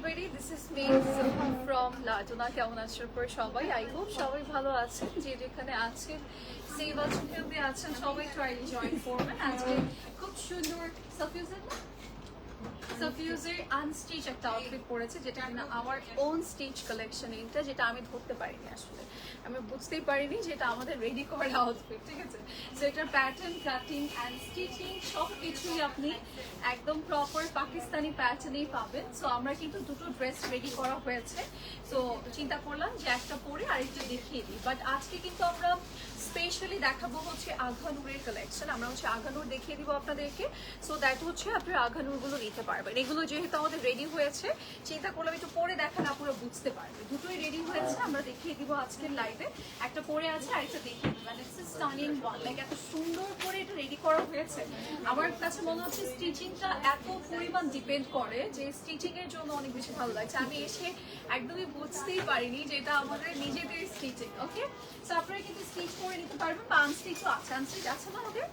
everybody, this is me from Laduna. কেমন আছেন সবাই? I hope সবাই ভালো আছেন। যে যেখানে আছেন সেই বছর অবধি আছেন সবাই ট্রাই জয়েন করবেন। আজকে খুব সুন্দর সাফিউজের আনস্টিচ একটা আউটফিট পরেছে, যেটা কিনা আমার ওন স্টিচ কালেকশন। এটা যেটা আমি ধরতে পারিনি, আসলে আমি বুঝতেই পারিনি যে এটা আমাদের রেডি করা আউটফিট, ঠিক আছে? সো এটার প্যাটার্ন, কাটিং অ্যান্ড স্টিচিং সব কিছুই আপনি একদম প্রপার পাকিস্তানি প্যাটার্নেই পাবেন। সো আমরা কিন্তু দুটো ড্রেস রেডি করা হয়েছে, সো চিন্তা করলাম যে একটা পরে আরেকটা দেখিয়ে দিই। বাট আজকে কিন্তু আমরা স্পেশালি দেখাবো হচ্ছে আঘানুরের কালেকশন। আমরা হচ্ছে আঘানুর দেখিয়ে দিব আপনাদেরকে, সো দ্যাট হচ্ছে আপনার আঘানুরগুলো নিতে পারবেন। এগুলো যেহেতু আমাদের রেডি হয়েছে, চিন্তা করলাম একটু পরে দেখান, আপনারা বুঝতে পারবে। দুটোই রেডি হয়েছে, আমরা দেখিয়ে দিব আজকের লাইভে। একটা পরে আছে আরেকটা দেখিয়ে দিব। ইটস স্টানিং ওয়ান, লাইক এত সুন্দর করে এটা রেডি করা হয়েছে। আমার কাছে মনে হচ্ছে স্টিচিংটা এত পরিমাণ ডিপেন্ড করে যে স্টিচিং এর জন্য অনেক বেশি ভালো লাগছে। আমি এসে একদমই বুঝতেই পারিনি যে এটা আমাদের নিজেদের স্টিচিং। ওকে, সো আপনারা কিন্তু স্টিচ করে নিতে পারবেন, বা আনস্টিচও আছে। আনস্টিচ আছে না আমাদের?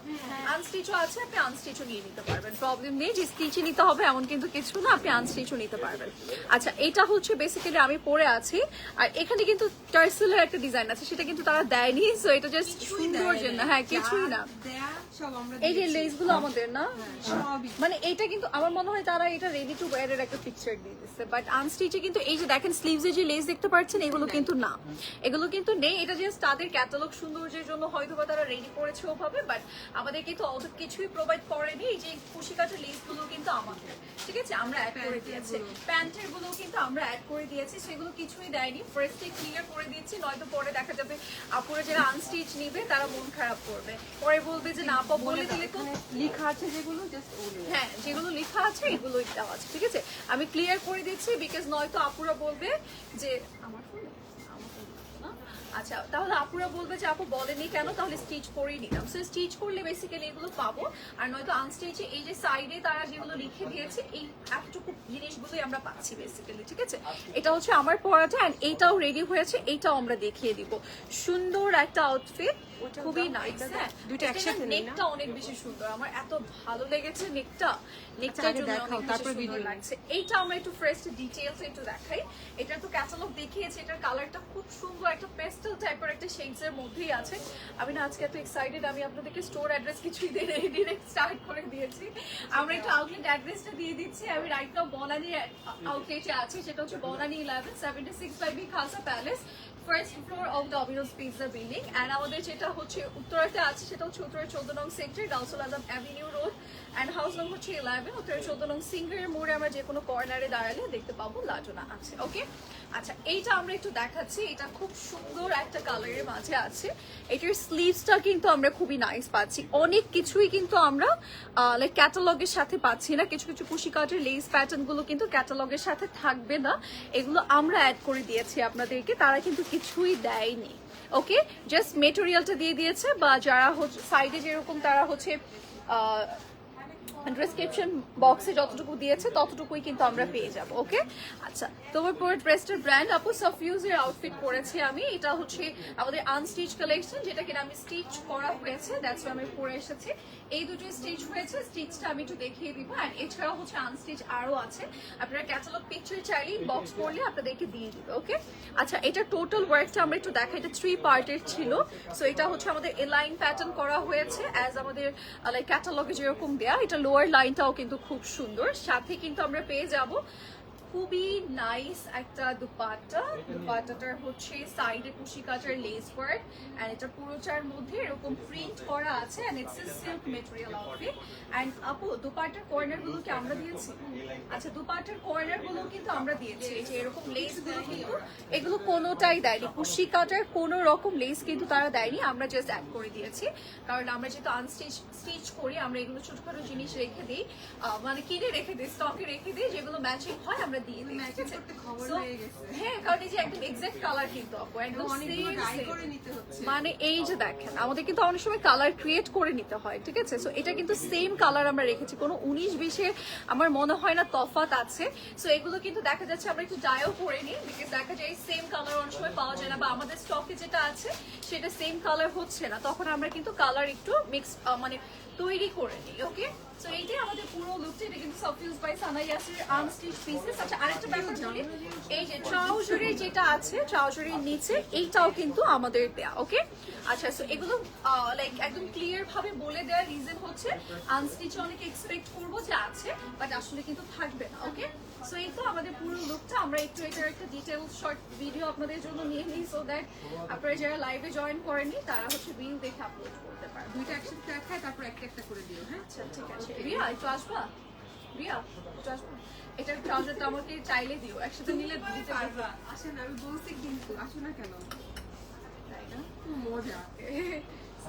আনস্টিচও আছে, আপনি আনস্টিচও নিয়ে নিতে পারবেন, প্রবলেম নেই। যে স্টিচই নিতে হবে এমন কিন্তু কিছু না, আপনি আনস্টিচও নিতে পারবেন। আচ্ছা, এটা হচ্ছে বেসিক্যালি আমি পরে আছি, আর এখানে কিন্তু টার্সেলের একটা ডিজাইন আছে, সেটা কিন্তু তারা দেয়নি। সো এটা জাস্ট সুন্দর জন্য, হ্যাঁ কিছুই না। এই যে লেসগুলো আমাদের না, মানে এটা কিন্তু আমার মনে হয় তারা এটা রেডি টু ওয়্যার এর একটা পিকচার দিয়ে দিচ্ছে। বাট আনস্টিচে কিন্তু এই যে দেখেন স্লিভসে যে লেস দেখতে পাচ্ছেন, এগুলো কিন্তু না, এগুলো কিন্তু নেই। এটা জাস্ট তাদের ক্যাটালগ সৌন্দর্যের জন্য হয়তো বা তারা রেডি করেছে ওভাবে, বাট আমাদের কিন্তু অত কিছুই প্রোভাইড করেনি। এই যে কুশি কাটা লেসগুলো কিন্তু আমাদের, ঠিক আছে, আমরা অ্যাড করে দিয়েছি। প্যান্টের গুলো কিন্তু আমরা অ্যাড করে দিয়েছি, সেগুলো কিছুই দেয়নি। ফার্স্টে ক্লিয়ার করে দিয়েছি, নয়তো পরে দেখা যাবে আপুরা যারা আনস্টিচ নিবে তারা মন খারাপ করবে, পরে বলবে যে না আপা বলে দিলে তো লেখা আছে যেগুলো জাস্ট হ্যাঁ যেগুলো লেখা আছে এগুলোই দেওয়া আছে, ঠিক আছে। আমি ক্লিয়ার করে দিচ্ছি, বিকজ নয়তো আপুরা বলবে যে আমার ফোন না। আচ্ছা, তাহলে আপুরা বলবে যে আপু বলেনি কেন, তাহলে স্টিচ করেই নিলাম। সো স্টিচ করলে বেসিক্যালি এগুলো পাবো, আর নয়তো আনস্টিচে এই যে সাইডে তারা যেগুলো লিখে দিয়েছে এই এতটুকু জিনিসগুলোই আমরা পাচ্ছি বেসিক্যালি, ঠিক আছে। এটা হচ্ছে আমার পরাটা, অ্যান্ড এইটাও রেডি হয়েছে, এইটাও আমরা দেখিয়ে দিব। সুন্দর একটা আউটফিট, খুবই নাইস। হ্যাঁ, দুটো একসাথে নেকটা অনেক বেশি সুন্দর, আমার এত ভালো লেগেছে নেকটা। নেকটার জন্য অনেক বেশি সুন্দর লাগছে। এইটা আমরা একটু ফ্রেশ ডিটেইলস একটু দেখাই। এটা তো ক্যাটালগ দেখিয়েছে, এটার কালারটা খুব সুন্দর, একটা পেস্টেল টাইপের একটা শেডস এর মধ্যেই আছে। আমি না আজকে এত এক্সাইটেড, আমি আপনাদেরকে স্টোর অ্যাড্রেস কিছুই দিয়ে ডিরেক্ট স্টার্ট করে দিয়েছি। আমরা একটু আউটলেট অ্যাড্রেসটা দিয়ে দিচ্ছি। আমি রাইট নাও বনানী আউটলেটে আছি, সেটা হচ্ছে Banani 1176 B Khalsa palace, first floor of Domino's pizza building. And আমাদের যেটা হচ্ছে উত্তরাতে আছে সেটা হচ্ছে উত্তরের 14 নং sector, Gausul Azam avenue road, and house নং হচ্ছে 11। উত্তরের 14 নং সিঙ্গারের মোড়ে আমরা যে কোনো কর্নারে দাঁড়ালে দেখতে পাবো লাডোনা আছে। ওকে, আচ্ছা এইটা আমরা একটু দেখাচ্ছি। এটা খুব সুন্দর একটা কালারের মাঝে আছে। এটার স্লিভসটা কিন্তু আমরা খুবই নাইস পাচ্ছি। অনেক কিছুই কিন্তু আমরা লাইক ক্যাটালগের সাথে পাচ্ছি না। কিছু কিছু কুশি কাটের লেস প্যাটার্ন গুলো কিন্তু ক্যাটালগের সাথে থাকবে না, এগুলো আমরা অ্যাড করে দিয়েছি আপনাদেরকে, তারা কিন্তু কিছুই দেয়নি। ওকে, জাস্ট মেটেরিয়ালটা দিয়ে দিয়েছে, বা যারা হচ্ছে সাইডে যেরকম তারা হচ্ছে ডেসক্রিপশন বক্সে যতটুকু দিয়েছে ততটুকুই কিন্তু আমরা পেয়ে যাব। ওকে, আচ্ছা তোমার পরে ড্রেসটার ব্র্যান্ড আপু সাফিউজের আউটফিট পরেছি আমি। এটা হচ্ছে আমাদের আনস্টিচ কালেকশন, যেটা কিনা আমি স্টিচ করা হয়েছে, দ্যাটস আমি পরে এসেছি। এই দুটো স্টিচ হয়েছে, স্টিচটা আমি একটু দেখিয়ে দিব। অ্যান্ড এছাড়াও হচ্ছে আনস্টিচ আরও আছে, আপনারা ক্যাটালগ পিকচার চাইলেই বক্স করলে আপনাদেরকে দিয়ে দিবে। ওকে, আচ্ছা এটা টোটাল ওয়ার্কটা আমরা একটু দেখাই। এটা 3 পার্টের ছিল। সো এটা হচ্ছে আমাদের এলাইন প্যাটার্ন করা হয়েছে অ্যাজ আমাদের লাইক ক্যাটালগে যেরকম দেয়া। এটা লোয়ার লাইনটাও কিন্তু খুব সুন্দর, সাথে কিন্তু আমরা পেয়ে যাব খুবই নাইস একটা দুপাট্টা। দুপাট্টাটার হচ্ছে সাইডে কুশি কাটার লেস ওয়ার্ক, এন্ড এটা পুরোটার মধ্যে এরকম প্রিন্ট করা আছে, and it's a silk material outfit. And আপু দুপাট্টার কর্নার গুলো কি আমরা দিয়েছি? আচ্ছা, দুপাট্টার কর্নার গুলো কিন্তু আমরা দিয়েছি। এই যে এরকম লেস গুলো কিন্তু এগুলো কোনোটাই দেয়নি, কুশি কাটার কোনো রকম লেস কিন্তু তারা দেয়নি, আমরা জাস্ট অ্যাড করে দিয়েছি। কারণ আমরা যেহেতু স্টিচ করি, আমরা এগুলো ছোটখাটো জিনিস রেখে দিই, মানে কিনে রেখে দিই, স্টকে রেখে দিই, যেগুলো ম্যাচিং হয় আমরা দিয়ে দিই। হ্যাঁ, কারণ এই যে একদম এক্সাক্ট কালার কিন্তু আপু একদম মানে এই যে দেখেন আমাদের কিন্তু অনেক সময় কালার ক্রিয়েট করে নিতে হয়, ঠিক আছে। সো এটা কিন্তু সেম কালার আমরা রেখেছি, কোনো 19-20 আমার মনে হয় না তফাৎ আছে। সো এগুলো কিন্তু দেখা যাচ্ছে আমরা একটু ডায়ও করে নিই, বিকজ দেখা যায় সেম কালার অনেক সময় পাওয়া যায় না, বা আমাদের স্টকে যেটা আছে সেটা সেম কালার হচ্ছে না, তখন আমরা কিন্তু কালার একটু মিক্স মানে তৈরি করে নিই। ওকে, সো এইটাই আমাদের পুরো লুকটা। এটা কিন্তু সাফিউজ by Sana Yasir unstitch pieces. আচ্ছা আচ্ছা আরেকটা ব্যাপার বলি, এই যে ট্রাউজারের যেটা আছে ট্রাউজারের নিচে এইটাও কিন্তু আমাদের দেয়া, ওকে? আচ্ছা সো এগুলো লাইক একদম ক্লিয়ার ভাবে বলে দেওয়ার রিজন হচ্ছে আনস্টিচ অনেকে এক্সপেক্ট করবো যে আছে বাট আসলে কিন্তু থাকবে না, ওকে? সো এই তো আমাদের পুরো লুকটা, আমরা একটু এটার একটা ডিটেল শর্ট ভিডিও আপনাদের জন্য নিয়ে নিই সো দ্যাট আপনারা যারা লাইভে জয়েন করেনি তারা হচ্ছে রিল দেখে আপলোড করতে পারেন। দুইটা একসাথে দেখায় তারপর একটা একটা করে দিও, হ্যাঁ? আচ্ছা ঠিক আছে, রিয়া একটু আসবা, রিয়া একটু আসবা, এটার ট্রাউজারটা আমাকে চাইলে দিও, একসাথে নিলে দিতে পারবো। পারবা, আসেন আমি বলছি কিন্তু আসো না কেন? তাই না? খুব মজা।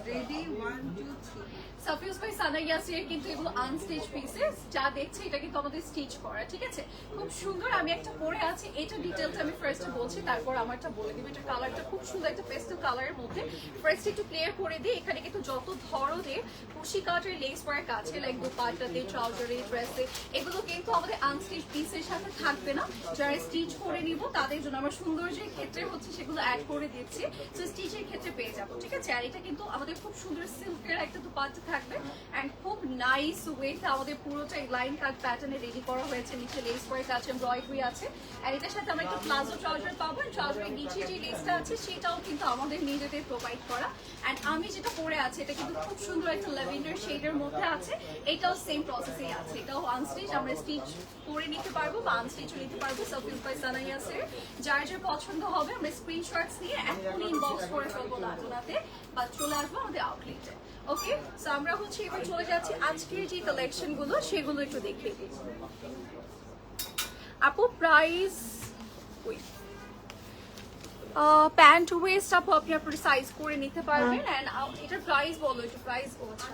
রেডি 1 2 3। সাফিউজ ভাই সানা ইয়াসির কিন্তু এগুলো আনস্টিচ পিসেস, যা দেখছে এটা কিন্তু আমাদের স্টিচ করা, ঠিক আছে? খুব সুন্দর। আমি একটা পরে আছি, এটা ডিটেলটা আমি ফার্স্টে বলছি, তারপর আমারটা বলে দিব। এটা কালারটা খুব সুন্দর, একটা পেস্টেল কালারের মধ্যে। ফার্স্ট একটু ক্লিয়ার করে দিই, এখানে কিন্তু যত ধরনের কুশি কাটের লেস ওয়ার্ক আছে, লাইক দোপাট্টাতে, ট্রাউজারে, ড্রেসে, এগুলো কিন্তু আমাদের আনস্টিচ পিসের সাথে থাকবে না। যারা স্টিচ করে নিব তাদের জন্য আমরা সৌন্দর্যের ক্ষেত্রে হচ্ছে সেগুলো অ্যাড করে দিচ্ছি, তো স্টিচের ক্ষেত্রে পেয়ে যাবো, ঠিক আছে? আর এটা কিন্তু আমাদের খুব সুন্দর সিল্কের একটা দোপাট্টা থাকবে এন্ড খুব নাইস ওয়েতে আমাদের পুরোটা লাইন কাট প্যাটার্নে রেডি করা হয়েছে। নিচে লেস ওয়ার্ক আছে, এমব্রয়ডারি আছে, আর এটার সাথে আমরা একটা প্লাজো ট্রাউজার পাবো। ট্রাউজারের নিচে যে লেসটা আছে সেটাও কিন্তু আমাদের নিজেদের প্রোভাইড করা। এন্ড আমি যেটা পরে আছি এটা কিন্তু খুব সুন্দর একটা ল্যাভেন্ডার শেডের মধ্যে আছে, এটাও সেম প্রসেসেই আছে, এটাও আনস্টিচ, আমরা স্টিচ করে নিতে পারবো বা আনস্টিচও নিতে পারবো। সাফিউজ বাই সানা ইয়াসির, যার যার পছন্দ হবে আমরা স্ক্রিনশটস নিয়ে এখনই ইনবক্স করে ফেলবো লাজনাতে বা চলে আসবো আমাদের আউটলেটে, ওকে? সো আমরা হচ্ছে এবার চলে যাচ্ছি আজকের যে কালেকশন গুলো সেগুলো একটু দেখিয়ে দিই। আপু প্রাইস প্যান্ট ওয়েস্ট আপু আপনি আপনার সাইজ করে নিতে পারবেন। এন্ড এটার প্রাইস বলো একটু, প্রাইস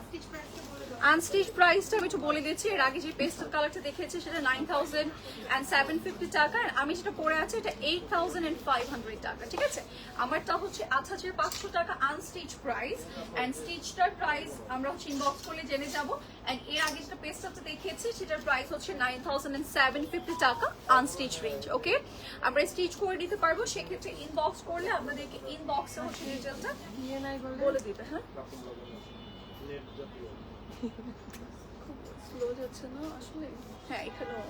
স্টিচ প্রাইসটা বলে দাও। আনস্টিচ প্রাইসটা আমি একটু বলে দিচ্ছি। এর আগে যে পেস্টেল কালারটা দেখিয়েছি সেটা 9,750 টাকা, আর আমি যেটা পরে আছি এটা 8,500 টাকা, ঠিক আছে? আমারটা হচ্ছে 8,500 টাকা আনস্টিচ প্রাইস, এন্ড স্টিচটার প্রাইস আমরা হচ্ছে ইনবক্স করলে জেনে যাবো। এন্ড এর আগে যেটা পেস্টেলটা দেখিয়েছি সেটার প্রাইস হচ্ছে 9,750 টাকা আনস্টিচ রেঞ্জ, ওকে? আমরা স্টিচ করে দিতে পারবো, সেক্ষেত্রে ইনবক্স করলে আপনাদেরকে ইনবক্সে হচ্ছে ডিটেলটা নিয়ে নাই বলে দিবে। হ্যাঁ খুব স্লো যাচ্ছে না আসলে, হ্যাঁ এখানেও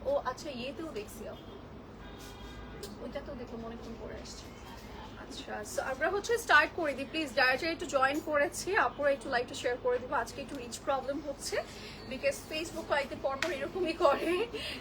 ও আচ্ছা ইয়েতেও দেখছি ওইটাতেও দেখো অনেকক্ষণ পরে আসছে। আচ্ছা সো আমরা হচ্ছে স্টার্ট করে দিই, প্লিজ যারা যারা একটু জয়েন করেছি আপুরা একটু লাইভটা শেয়ার করে দিব। আজকে একটু রিচ প্রবলেম হচ্ছে বিকজ ফেসবুক লাইভে পরপর এরকমই করে,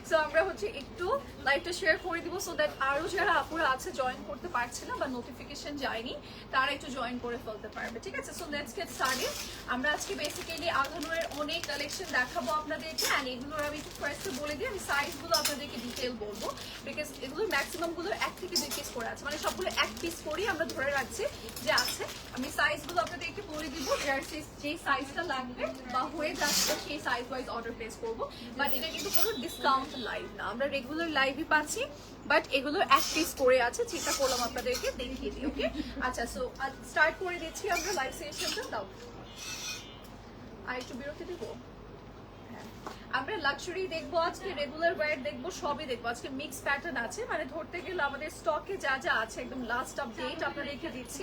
সো আমরা হচ্ছে একটু লাইভটা শেয়ার করে দিব সো দ্যাট আরও যারা আপুরা আছে জয়েন করতে পারছে না বা নোটিফিকেশন যায়নি তারা একটু জয়েন করে ফেলতে পারবে, ঠিক আছে? So let's get started. আমরা আজকে বেসিক্যালি আঘানুরের অনেক কালেকশন দেখাবো আপনাদেরকে, অ্যান্ড এগুলোর আমি একটু ফার্স্টে বলে দিই, আমি সাইজগুলো আপনাদেরকে ডিটেল বলবো বিকজ এগুলোর ম্যাক্সিমামগুলো 1 থেকে 2 পিস করে আছে, মানে সবগুলো 1 পিস করেই আমরা ধরে রাখছি যে আছে। আমি সাইজগুলো আপনাদেরকে বলে দিব, যার যে সাইজটা লাগবে বা হয়ে যাচ্ছে সেই সাইজ ওয়াইজ অর্ডার প্লেস করবো। বাট এটা কিন্তু কোনো ডিসকাউন্ট লাইভ না, আমরা রেগুলার লাইভই পাচ্ছি, বাট এগুলো 1 পিস করে আছে, চিন্তা করলাম আপনাদেরকে দেখিয়ে দিই, ওকে? আচ্ছা সো স্টার্ট করে দিচ্ছি আমরা লাইভ সেশনটা। দাও আর একটু বিরতি দেবো। আমরা লাক্সারি দেখবো আজকে, রেগুলার ওয়্যার দেখবো, সবই দেখবো আজকে। মিক্স প্যাটার্ন আছে, মানে ধরতে গেলে আমাদের স্টকে যা যা আছে একদম লাস্ট আপডেট আপনাদেরকে দিচ্ছি।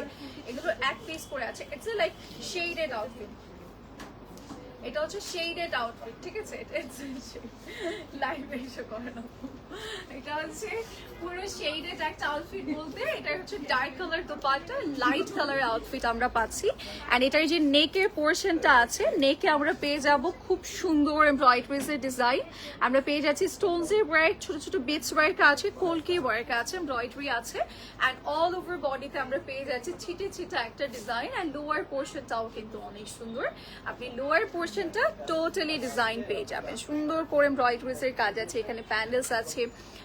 এগুলো 1 পিস করে আছে, ইটস লাইক শেডেড আউটফিট, এটা হচ্ছে শেডেড আউটফিট, ঠিক আছে? লাইভে এসে করে না, এটা হচ্ছে পুরো শেডেড একটা আউটফিট, বলতে এটা হচ্ছে dark colour dupatta, light colour outfit আমরা পাচ্ছি। এন্ড এটার যে নেকের পোর্শনটা আছে, নেকে আমরা পেয়ে যাব খুব সুন্দর এমব্রয়ডারিজের ডিজাইন, আমরা পেয়ে যাচ্ছি স্টোনসের ওয়ার্ক, ছোট ছোট বিটস ওয়ার্ক আছে, কলকি ওয়ার্ক আছে, এমব্রয়ডারি আছে, অ্যান্ড অল ওভার বডিতে আমরা পেয়ে যাচ্ছি ছিটে ছিটে একটা ডিজাইন। অ্যান্ড লোয়ার পোর্শনটাও কিন্তু অনেক সুন্দর, আপনি লোয়ার পোর্শনটা টোটালি ডিজাইন পেয়ে যাবেন, সুন্দর করে এমব্রয়ডারিজের কাজ আছে, এখানে প্যান্ডেলস আছে,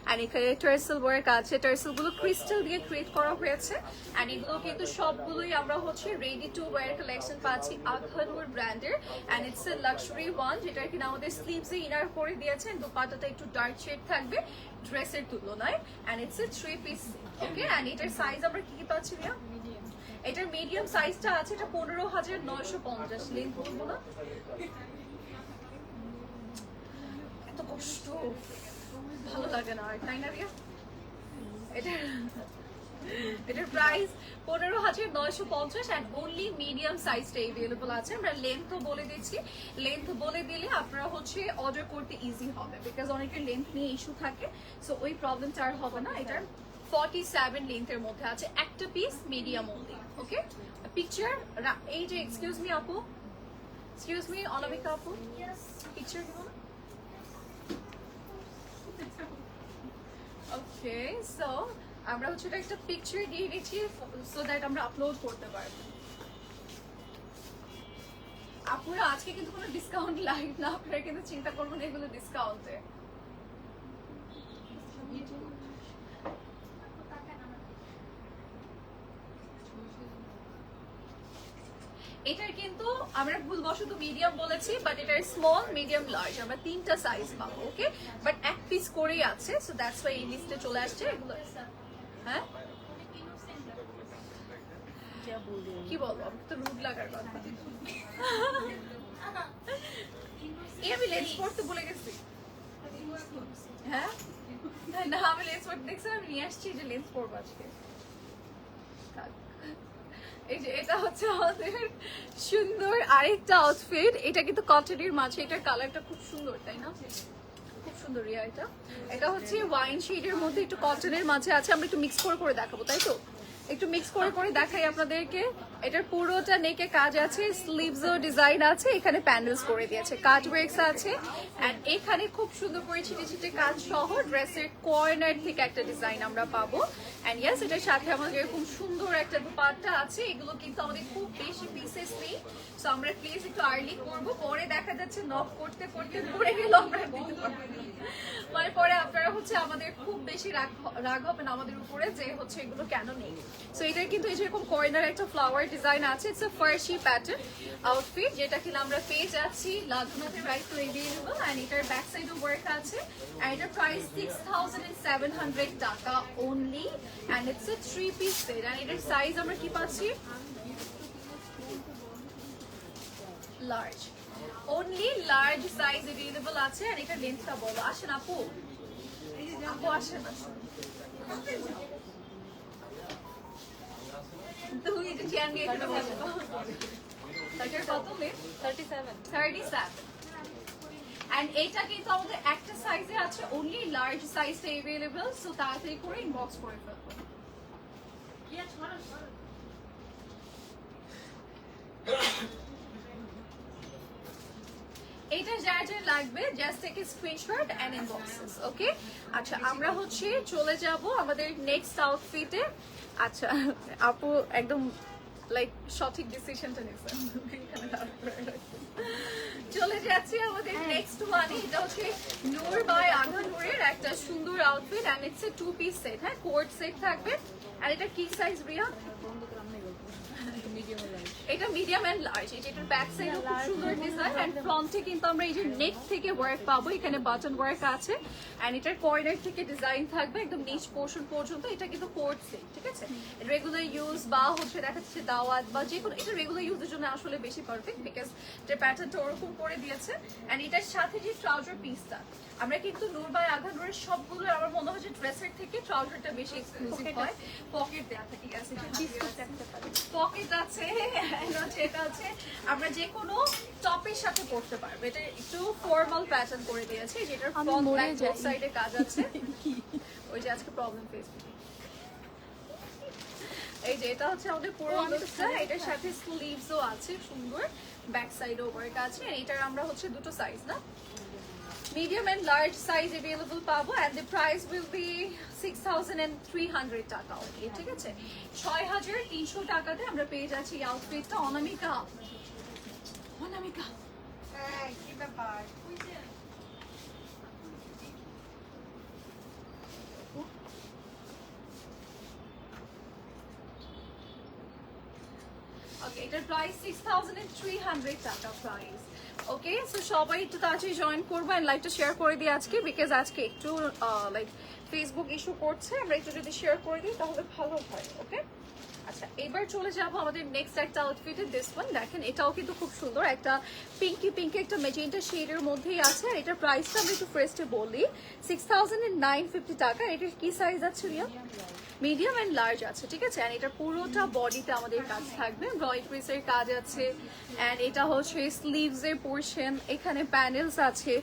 অ্যান্ড এখানে টার্সেল ওয়ার্ক আছে, টার্সেলগুলো ক্রিস্টাল দিয়ে ক্রিয়েট করা হয়েছে। অ্যান্ড এগুলো কিন্তু সবগুলোই আমরা হচ্ছে রেডি টু ওয়্যার কালেকশন পাচ্ছি আঘানুর ব্র্যান্ডের, and it's a luxury one, যেটা কিনা আমাদের স্লিভসে ইনার করে দিয়েছেন, দোপাট্টাটা একটু ডার্ক শেড থাকবে ড্রেসের তুলনায়, and it's a 3 piece, okay? And এটার সাইজ আমরা কি কি পাচ্ছি না, এটার মিডিয়াম সাইজটা আছে, এটা 15,950, লেন্থ বলবো না, এত কষ্ট ভালো লাগে না আর, তাই না রিয়া? এটা এটার প্রাইস 15,950 and only medium সাইজটা अवेलेबल আছে। আমরা লেন্থও বলে দিচ্ছি, লেন্থ বলে দিলে আপনারা হচ্ছে অর্ডার করতে ইজি হবে, বিকজ অনেকের লেন্থ নিয়ে ইস্যু থাকে, সো ওই প্রবলেমটা আর হবে না। এটার 47 লেন্থের মধ্যে আছে, একটা পিস মিডিয়াম অনলি। ওকে, পিকচার এই যে, এক্সকিউজ মি আপু, এক্সকিউজ মি অনামিকা আপু, পিকচার দিব না? ওকে, সো আমরা হচ্ছে এটা একটা পিকচার দিয়ে দিচ্ছি সো দ্যাট আমরা আপলোড করতে পারবো। আপুরা আজকে কিন্তু কোনো ডিসকাউন্ট লাইভ না, আপনারা কিন্তু চিন্তা করবেন এগুলো ডিসকাউন্টে। এটার কিন্তু আমরা ভুলবশত মিডিয়াম বলেছি, বাট এটার স্মল, মিডিয়াম, লার্জ আমরা তিনটা সাইজ পাবো। ওকে, বাট এক পিস করেই আছে, সো দ্যাটস ওয়াই এই লিস্টে চলে আসছে এগুলো। হ্যাঁ, কি বলবো, আমি তো রুড লাগার কথা। এই আমি লেন্স পড়তে ভুলে গেছি। হ্যাঁ না, আমি লেন্স পড়তে দেখছি, আমি নিয়ে আসছি যে লেন্স পরবো আজকে। এই যে এটা হচ্ছে আমাদের সুন্দর আরেকটা আউটফিট, এটা কিন্তু কটনের মাঝে, এটার কালারটা খুব সুন্দর, তাই না? খুব সুন্দর রিয়া। এটা হচ্ছে ওয়াইন শেডের মধ্যে একটু কটনের মাঝে আছে। আমরা একটু মিক্স করে দেখাবো, তাই তো? একটু মিক্স করে দেখাই আপনাদেরকে। এটার পুরোটা নেকে কাজ আছে, স্লিভসও ডিজাইন আছে, এখানে প্যান্ডেলস করে দিয়েছে, কাট ওয়ার্কস আছে, এন্ড এখানে খুব সুন্দর করে ছিটে ছিটে কাজ সহ ড্রেসের কর্নার থেকে একটা ডিজাইন আমরা পাবো। এন্ড ইয়েস, এটার সাথে আমাদের এরকম সুন্দর একটা দুপাট্টা আছে। এগুলো কিন্তু আমাদের খুব বেশি পিসেস নেই, সো আমরা প্লিজ একটু আর্লি করবো, পরে দেখা যাচ্ছে নক করতে করতে পড়ে গেল, আমরা দিতে পারবো না। মানে পরে আপনারা হচ্ছে আমাদের খুব বেশি রাগ হবেন আমাদের উপরে যে হচ্ছে এগুলো কেন নেই। সো এটা কিন্তু এই যেরকম কর্নার একটা ফ্লাওয়ার ডিজাইন আছে, it's a Farsi pattern outfit, যেটা কিনা আমরা পেয়ে যাচ্ছি লাদুনাতে রাইট তো এভেলেবল, এন্ড এটার ব্যাক সাইডও ওয়ার্ক আছে, এন্ড এটার প্রাইস 6,700 টাকা only, and it's a 3 piece set, and এটার সাইজ আমরা কি পাচ্ছি? Large, only large size available আছে। আর এটা লেন্থটা বলো, আসেন আপু, আপু আসেন, তুই এটা চেয়ার নিয়ে এখানে বসে। এটার কত লেন্থ? 37। এন্ড এটা কিন্তু আমাদের একটা সাইজে আছে, অনলি লার্জ সাইজটা अवेलेबल, সো তাড়াতাড়ি করে ইনবক্স করে ফেলবো। এটা যার যার লাগবে just take a screenshot and inbox us. Okay, আচ্ছা আমরা হচ্ছে চলে যাব আমাদের নেক্সট আউটফিটে। আচ্ছা আপু একদম লাইক সঠিক ডিসিশনটা নিয়েছেন, চলে যাচ্ছি আমাদের নেক্সট ওয়ানে। এটা হচ্ছে নূর বাই আঘা নূরের একটা সুন্দর outfit, and it's a 2 piece set. হ্যাঁ, কোট সেট থাকবে। আর এটা কি সাইজ রিয়া? এটা মিডিয়াম এন্ড লার্জ। এটার ব্যাক সাইডে খুব সুন্দর ডিজাইন, এন্ড ফ্রন্টে কিন্তু আমরা এই যে নেক থেকে ওয়ার্ক পাবো, এখানে বাটন ওয়ার্ক আছে, এন্ড এটার কর্নার থেকে ডিজাইন থাকবে একদম নিচ পোর্শন পর্যন্ত। এটা কিন্তু কোট সেট, ঠিক আছে? রেগুলার ইউজ বা হচ্ছে দেখা যাচ্ছে দাওয়াত বা যে কোনো, এটা রেগুলার ইউজের জন্য আসলে বেশি পারফেক্ট, বিকজ এটার প্যাটার্নটা ওরকম করে দিয়েছে। এন্ড এটার সাথে যে ট্রাউজার পিসটা, আমরা কিন্তু নূর বাই আঘা নূরের সবগুলো আমার মনে হয় যে ড্রেসের থেকে ট্রাউজারটা বেশি এক্সক্লুসিভ হয়। পকেট দেওয়া থাকে, পকেট আছে, এটা আছে আমরা যে কোনো টপের সাথে পরতে পারবো। এটা একটু ফর্মাল প্যাটার্ন করে দিয়েছে, যেটার ফ্রন্ট ব্যাক বোথ সাইডে কাজ আছে। ওই যে আজকে প্রবলেম ফেস, এই যে এটা হচ্ছে আমাদের পুরো লুকটা, এটার সাথে স্লিভসও আছে সুন্দর, ব্যাক সাইডও ওয়ার্ক আছে। এটার আমরা হচ্ছে দুটো সাইজ না, medium and large size available পাবো, and the price will be 6,300 টাকা only, ঠিক আছে? 6,300 টাকাতে আমরা পেয়ে যাচ্ছি এই আউটফিটটা। অনামিকা, হ্যাঁ, কি ব্যাপার? ওকে, এটার প্রাইস 6,300 টাকা প্রাইস। ওকে, সো সবাই একটু তাড়াতাড়ি জয়েন করবো এন্ড লাইভটা শেয়ার করে দিই আজকে, বিকজ আজকে একটু লাইক ফেসবুক ইস্যু করছে, আমরা একটু যদি শেয়ার করে দিই তাহলে ভালো হয়। ওকে, আচ্ছা এবার চলে যাব আমাদের নেক্সট একটা আউটফিটে। দিস ওয়ান দেখেন, এটাও কিন্তু খুব সুন্দর, একটা পিঙ্কি একটা মেজেন্টা শেডের মধ্যেই আছে। আর এটার প্রাইসটা আমরা একটু ফার্স্টে বলি, 6,950 টাকা। এটার কি সাইজ আছে রিয়া? মিডিয়াম অ্যান্ড লার্জ আছে, ঠিক আছে। অ্যান্ড এটা পুরোটা বডিতে আমাদের কাজ থাকবে, এমব্রয়ডারিজ এর কাজ আছে। অ্যান্ড এটা হচ্ছে স্লিভস এর পোর্শন, এখানে প্যানেলস আছে,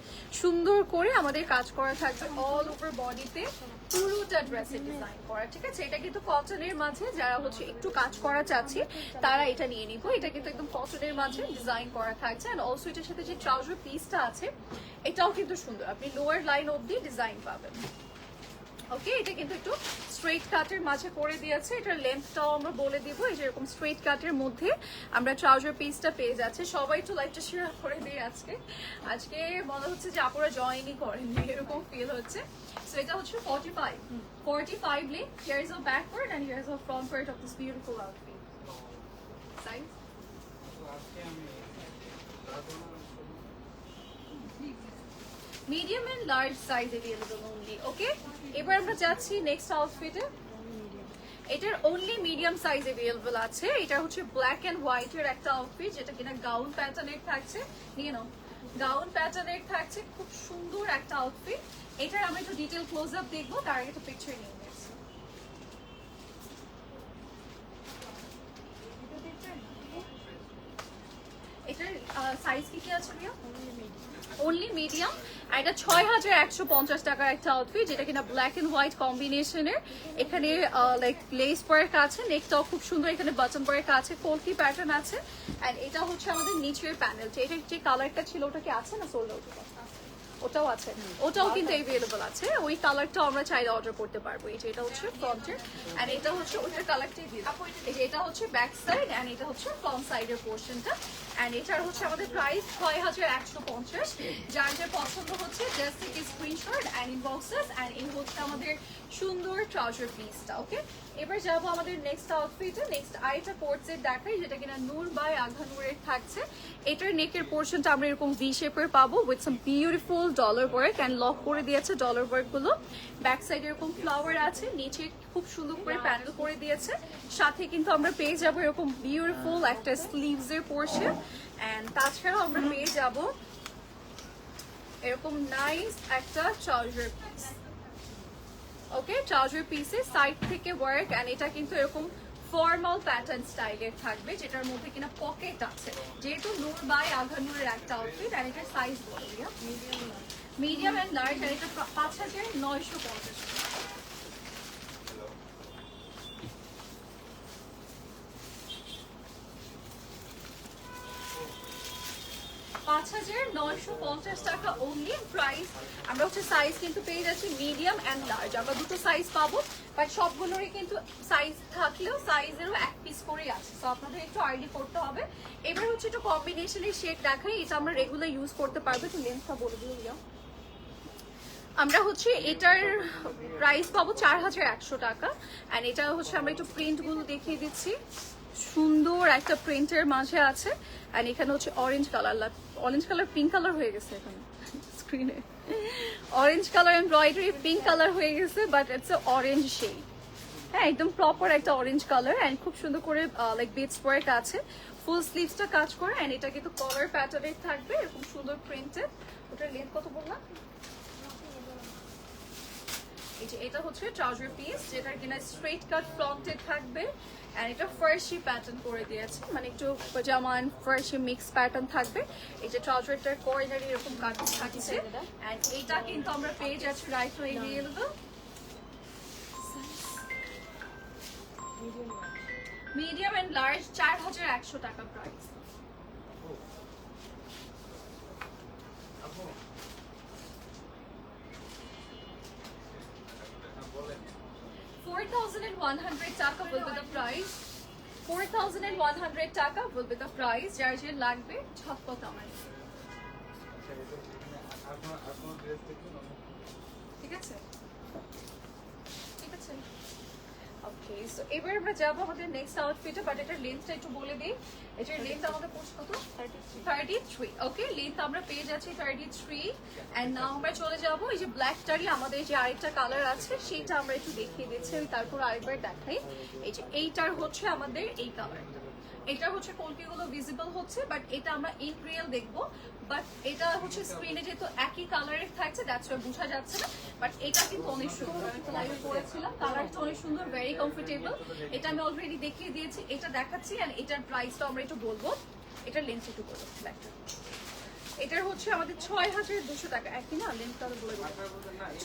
সুন্দর করে আমাদের কাজ করা থাকবে অল ওভার বডিতে, পুরোটা ড্রেসের ডিজাইন করা, ঠিক আছে। এটা কিন্তু কটনের মাঝে যারা হচ্ছে একটু কাজ করা চাচ্ছি তারা এটা নিয়ে নিবো। এটা কিন্তু একদম কটনের মাঝে ডিজাইন করা থাকছে। অ্যান্ড অলসো এটার সাথে যে ট্রাউজার পিসটা আছে এটাও কিন্তু সুন্দর, আপনি লোয়ার লাইন অবধি ডিজাইন পাবেন। ওকে, এটা কিন্তু একটু স্ট্রেট কাটের মাঝে করে দিয়েছে। এটার লেন্থটাও আমরা বলে দিব, এই যে এরকম স্ট্রেট কাটের মধ্যে আমরা ট্রাউজার পিসটা পেয়ে যাচ্ছে। সবাই একটু লাইভটা শেয়ার করে দিয়ে আজকে আজকে মনে হচ্ছে যে আপনারা জয়েনই করেননি, এরকম ফিল হচ্ছে। সো এটা হচ্ছে 45 length. Here is a back part and here is a front part of this beautiful outfit. Size medium and large size available only। Okay, এবার আমরা যাচ্ছি নেক্সট আউটফিটে। এটার অনলি মিডিয়াম সাইজ अवेलेबल আছে। এটা হচ্ছে ব্ল্যাক এন্ড হোয়াইট এর একটা outfit, যেটা কিনা গাউন প্যাটার্নের থাকছে। নিয়ে নাও, গাউন প্যাটার্নের থাকছে, খুব সুন্দর একটা আউটফিট। এটার আমরা একটু ডিটেইল ক্লোজ আপ দেখবো, তার আগে একটা পিকচার নিয়ে নিচ্ছি। এটার সাইজ কি আছে ভাইয়া? Only medium. আর এটা 6150 টাকার একটা আউটফিট, যেটা কিনা ব্ল্যাক এন্ড হোয়াইট কম্বিনেশনের। এখানে লাইক লেস ওয়ার্ক আছে, নেকটাও খুব সুন্দর, এখানে বাটন ওয়ার্ক আছে, কলকি প্যাটার্ন আছে। এন্ড এটা হচ্ছে আমাদের নিচের প্যানেলটা। এটার যে কালারটা ছিল ওটা কি আছে না সোল্ড আউট? ওটাও আছে, ওটাও কিন্তু अवेलेबल আছে। ওই কালারটাও আমরা চাইলে অর্ডার করতে পারবো। এই যে এটা হচ্ছে ফ্রন্টের এন্ড এটা হচ্ছে ওইটার কালারটাই দিয়ে দাও। এই যে এটা হচ্ছে ব্যাক সাইড এন্ড এটা হচ্ছে ফ্রন্ট সাইডের পোরশনটা। এন্ড এটার হচ্ছে আমাদের প্রাইস 6150। যার যে পছন্দ হচ্ছে just take screenshot and inbox us. And এই হচ্ছে আমাদের সুন্দর ট্রাউজার পিসটা। ওকে, এবার যাবো আমাদের নেক্সট আউটফিটে। নেক্সট আরেকটা কোট সেট দেখাই, যেটা কিনা নূর বাই আঘা নূরের থাকছে। এটার নেকের পোর্শনটা আমরা এরকম ভি শেপের পাবো with some beautiful dollar work and lock করে দিয়েছে ডলার ওয়ার্ক গুলো। ব্যাক সাইডে এরকম ফ্লাওয়ার আছে, নিচে খুব সুন্দর করে প্যানেল করে দিয়েছে। সাথে কিন্তু আমরা পেয়ে যাবো এরকম বিউটিফুল একটা স্লিভস এর পোর্শন। এন্ড তাছাড়াও আমরা পেয়ে যাবো এরকম নাইস একটা ট্রাউজার পিস। ওকে, ট্রাউজার পিসে সাইড থেকে ওয়ার্ক এন্ড এটা কিন্তু এরকম ফর্মাল প্যাটার্ন স্টাইলের থাকবে, যেটার মধ্যে কিনা পকেট আছে। যেহেতু নূর বাই আঘা নূরের একটা আউটফিট এন্ড এটার সাইজ বলো ভাইয়া? Medium and large. আর এটা 5950 টাকা। 5950 টাকা অনলি প্রাইস। আমরা হচ্ছে সাইজ কিন্তু পেয়ে যাচ্ছি মিডিয়াম এন্ড লার্জ, আমরা দুটো সাইজ পাবো। বাট সবগুলোরই কিন্তু সাইজ থাকলেও সাইজেরও এক পিস করেই আছে, তো আপনাদের একটু আইডি করতে হবে। এবার হচ্ছে একটু কম্বিনেশনের শেড দেখাই, এটা আমরা রেগুলার ইউজ করতে পারবো। একটু লেন্থটা বলে দিও ভাইয়া। আমরা হচ্ছে এটার প্রাইস পাবো 4100 টাকা। এন্ড এটা হচ্ছে আমরা একটু প্রিন্টগুলো দেখিয়ে দিচ্ছি, সুন্দর একটা প্রিন্টের মাঝে আছে। এন্ড এখানে হচ্ছে অরেঞ্জ কালার পিঙ্ক কালার হয়ে গেছে এখানে স্ক্রিনে, orange colour embroidery pink colour হয়ে গেছে, but it's a orange shade. হ্যাঁ, একদম প্রপার একটা অরেঞ্জ কালার এন্ড খুব সুন্দর করে লাইক বিটস ওয়ার্ক আছে, ফুল স্লিভসটা কাজ করে। এন্ড এটা কিন্তু কলার প্যাটার্নের থাকবে, এরকম সুন্দর প্রিন্টেড। ওটার লেন্থ কত বললাম? এই যে এটা হচ্ছে ট্রাউজার পিস, যেটা কিনা স্ট্রেট কাট ফ্রন্টেড থাকবে। এন্ড এটা ফার্সি প্যাটার্ন করে দিয়েছে, মানে একটু পাজামা এন্ড ফার্সি মিক্স প্যাটার্ন থাকবে। এই যে ট্রাউজারটার কর্নারে এরকম কাট থাকছে। এন্ড এটা কিন্তু আমরা পেয়ে যাচ্ছি right way available medium and large 4100 টাকা price. $4,100 will be the price. 4,100 will be the price. যার যে লাগবে ঝটপট আমার। ঠিক আছে, ঠিক আছে। ওকে, সো এবার আমরা যাবো আমাদের নেক্সট আউটফিটে। বাট এটার লেন্থটা একটু বলে দিই। এটার লেন্থ আমাদের কত? 33। ওকে, লেন্থ আমরা পেয়ে যাচ্ছি 33। এন্ড নাও আমরা চলে যাবো এই যে ব্ল্যাকটারই আমাদের যে আরেকটা কালার আছে সেটা আমরা একটু দেখিয়ে দিচ্ছি, তারপর আরেকবার দেখাই। এই যে এইটার হচ্ছে আমাদের এই কালারটা, এটা হচ্ছে কলকিগুলো ভিজিবল হচ্ছে, বাট এটা আমরা ইন রিয়েল দেখবো। বাট এটা হচ্ছে স্ক্রিনে যেহেতু একই কালারের থাকছে, দ্যাটস ওয়াই বোঝা যাচ্ছে না। বাট এটা কিন্তু অনেক সুন্দর, আমি তো লাইভে পরেছিলাম, কালারটা অনেক সুন্দর, ভেরি কমফোর্টেবল। এটা আমি অলরেডি দেখিয়ে দিয়েছি, এটা দেখাচ্ছি। অ্যান্ড এটার প্রাইসটা আমরা একটু বলবো, এটার লেন্থ একটু বলবো। এটার হচ্ছে আমাদের ৬,২০০ টাকা, একই না লেন্থ তাহলে বলে দেবো।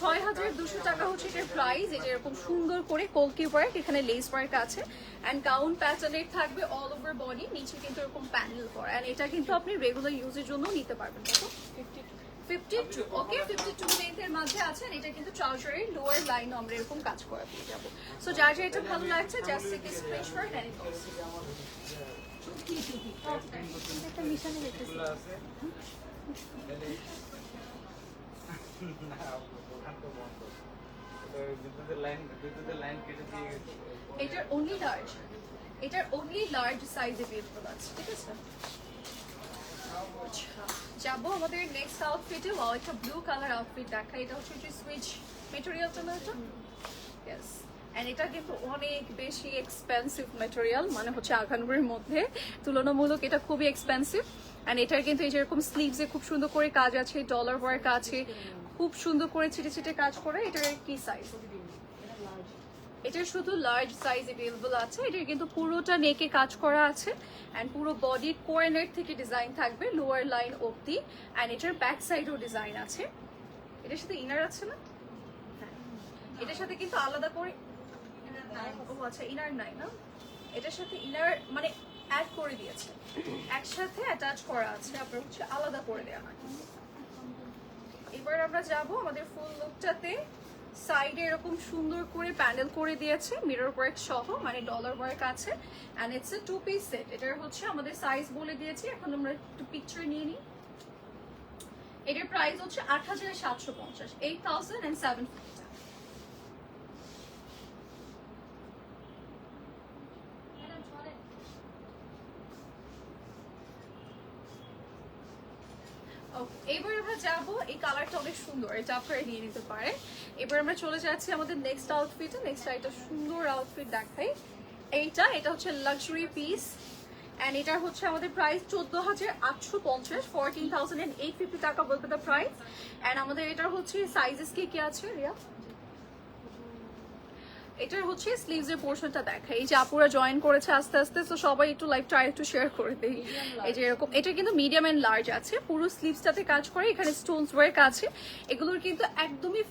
৬,২০০ টাকা হচ্ছে এটার প্রাইস। এটা এরকম সুন্দর করে কলকি ওয়ার্ক, এখানে লেস ওয়ার্ক আছে অ্যান্ড গাউন প্যাটার্নের থাকবে অল ওভার বডি, নিচে কিন্তু এরকম প্যানেল করা। অ্যান্ড এটা কিন্তু আপনি রেগুলার ইউজের জন্য নিতে পারবেন। কত? 52। ওকে, 52 লেন্থের মাঝে আছেন। এটা কিন্তু ট্রাউজারের লোয়ার লাইন আমরা এরকম কাজ করে পেয়ে যাবো। সো যার যা এটা ভালো লাগছে জাস্ট থেকে স্ক্রিনশট নেন। একটা মিশানো দেখতেছি। এটার অনলি লার্জ, এটার অনলি লার্জ সাইজ अवेलेबल আছে, ঠিক আছে। যাবো আমাদের নেক্সট আউটফিটে। ওয়াও, একটা ব্লু কালার আউটফিট দেখা। এটা হচ্ছে যে সুইচ ম্যাটেরিয়ালটা না, এটা ইয়েস। অ্যান্ড এটা কিন্তু অনেক বেশি এক্সপেন্সিভ ম্যাটেরিয়াল, মানে হচ্ছে আঘানগুড়ির মধ্যে তুলনামূলক এটা খুবই এক্সপেন্সিভ। অ্যান্ড এটার কিন্তু এই যেরকম স্লিভসে খুব সুন্দর করে কাজ আছে, ডলার ওয়ার্ক আছে, খুব সুন্দর করে ছিটে ছিটে কাজ করে। এটার কি সাইজ? এটার শুধু লার্জ সাইজ अवेलेबल আছে। এটার কিন্তু পুরোটা নেকে কাজ করা আছে অ্যান্ড পুরো বডির কোয়ার্নার থেকে ডিজাইন থাকবে লোয়ার লাইন অবধি। অ্যান্ড এটার ব্যাক সাইডেও ডিজাইন আছে। এটার সাথে ইনার আছে না? এটার সাথে কিন্তু আলাদা করে, ও আচ্ছা ইনার নাই না, এটার সাথে ইনার মানে অ্যাড করে দিয়েছে, একসাথে অ্যাটাচ করা আছে, আপনার হচ্ছে আলাদা করে দেওয়া হয়। এবার আমরা যাব আমাদের ফুল লুকটাতে। সাইডে এরকম সুন্দর করে প্যানেল করে দিয়েছে মিরর ওয়ার্ক সহ, মানে ডলার ওয়ার্ক আছে। And it's a 2 piece set. এটার হচ্ছে আমাদের সাইজ বলে দিয়েছি, এখন আমরা একটু পিকচার নিয়ে নিই। এটার প্রাইস হচ্ছে ৮,৭৫০, 8,750 টাকা। এবার আমরা যাবো, এই কালারটা অনেক সুন্দর, এটা আপনারা নিয়ে নিতে পারেন। এবার আমরা চলে যাচ্ছি আমাদের নেক্সট আউটফিটে। নেক্সট একটা সুন্দর আউটফিট দেখাই। এটা হচ্ছে লাক্সারি পিস অ্যান্ড এটা হচ্ছে আমাদের প্রাইস 14,850, 14,850 টাকা বলতে দ্য প্রাইস। অ্যান্ড আমাদের এটা হচ্ছে সাইজেস কি আছে রিয়া? এটার হচ্ছে স্লিভস এর পোর্শনটা দেখা, এই যে আপুরা জয়েন করেছে আস্তে আস্তে, তো সবাই একটু লাইভটা একটু শেয়ার করে দেই। এই যে এরকম, এটা কিন্তু মিডিয়াম এন্ড লার্জ আছে, পুরো স্লিভসটাতে কাজ করে, এখানে স্টোনস ওয়ার্ক আছে। এগুলোর কিন্তু একদমই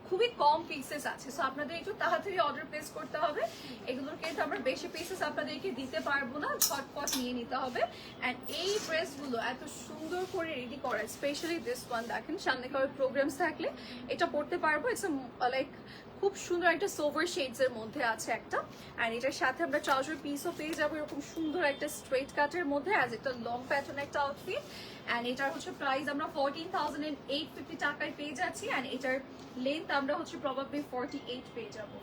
খুবই কম পিসেস আছে, সো আপনাদের একটু তাড়াতাড়ি অর্ডার প্লেস করতে হবে। এগুলোর কিন্তু আমরা বেশি পিসেস আপনাদেরকে দিতে পারবো না, ঝটপট নিয়ে নিতে হবে। অ্যান্ড এই ড্রেসগুলো এত সুন্দর করে রেডি করা, স্পেশালি দিস ওয়ান দেখেন, সামনে কারো প্রোগ্রামস থাকলে এটা পড়তে পারবো। ইটস লাইক খুব সুন্দর একটা সোভার শেডস এর মধ্যে আছে একটা। অ্যান্ড এটার সাথে আমরা ট্রাউজার পিসও পেয়ে যাবো এরকম সুন্দর একটা স্ট্রেট কাটের মধ্যে, অ্যাজ একটা লং প্যাটার্ন একটা আউটফিট। অ্যান্ড এটার হচ্ছে প্রাইস আমরা 14,850 টাকায় পেয়ে যাচ্ছি। অ্যান্ড এটার লেন্থ আমরা হচ্ছে প্রবাবলি 48 পেয়ে যাবো।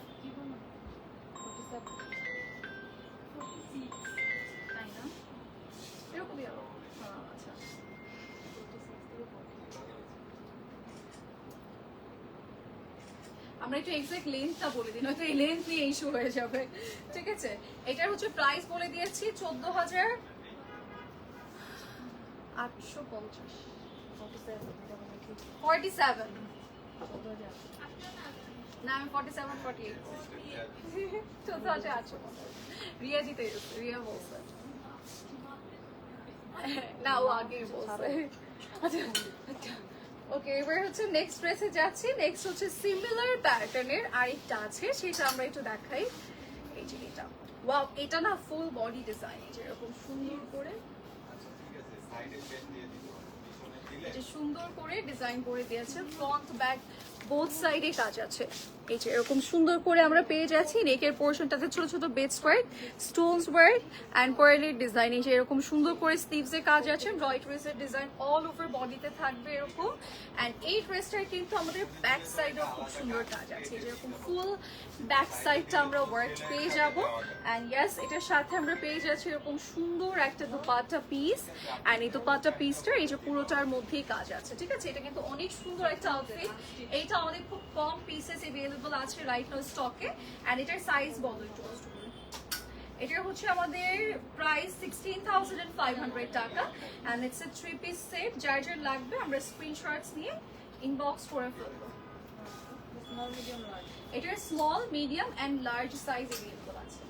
তাই না? এরকমই আরো। আচ্ছা, আমরা একটু এক্সাক্ট লেন্থটা বলে দিই, নয়তো এই লেন্থ নিয়ে ইস্যু হয়ে যাবে, ঠিক আছে। এটার হচ্ছে প্রাইস বলে দিয়েছি 14,850, 47 না, আমি 47 48 14,850। রিয়া জিতে গেছে, রিয়া বলছে না, ও আগেই বলছে। আচ্ছা ওকে, এবার হচ্ছে নেক্সট ড্রেসে যাচ্ছি। নেক্সট হচ্ছে সিমিলার প্যাটার্নের আরেকটা আছে, সেটা আমরা একটু দেখাই। এই যে এটা, ওয়াও, এটা না ফুল বডি ডিজাইন, যেরকম সুন্দর করে, এটা সুন্দর করে ডিজাইন করে দিয়েছে, ফ্রন্ট ব্যাক বোথ সাইডে কাজ আছে। এই যে এরকম সুন্দর করে আমরা পেয়ে যাচ্ছি। নেকের পোর্শনটাতে ছোট ছোট beads work, stones work and কোয়ালির ডিজাইন। এই যে এরকম সুন্দর করে স্লিভস এর কাজ আছে, এমব্রয়ডারিজের ডিজাইন অল ওভার বডিতে থাকবে এরকম। অ্যান্ড এই ড্রেসটার কিন্তু আমাদের ব্যাক সাইডেও খুব সুন্দর কাজ আছে, যেরকম ফুল ব্যাক সাইডটা আমরা ওয়ার্ক পেয়ে যাব। অ্যান্ড ইয়েস, এটার সাথে আমরা পেয়ে যাচ্ছি এরকম সুন্দর একটা দুপাট্টা পিস। অ্যান্ড এই দুপাট্টা পিসটা এই যে পুরোটার মধ্যেই কাজ আছে, ঠিক আছে। এটা কিন্তু অনেক সুন্দর একটা আউটফিট। এইটা আমাদের খুব কম পিসেস अवेलेबल আছে রাইট নাও স্টকে। এন্ড এটার সাইজ বলো একটু। এটা হচ্ছে আমাদের প্রাইস 16,500 টাকা and it's A 3-piece set. যার যার লাগবে আমরা স্ক্রিনশটস নিয়ে ইনবক্স করে ফেলবো। Small, medium, large. এটার small, medium and large size available আছে।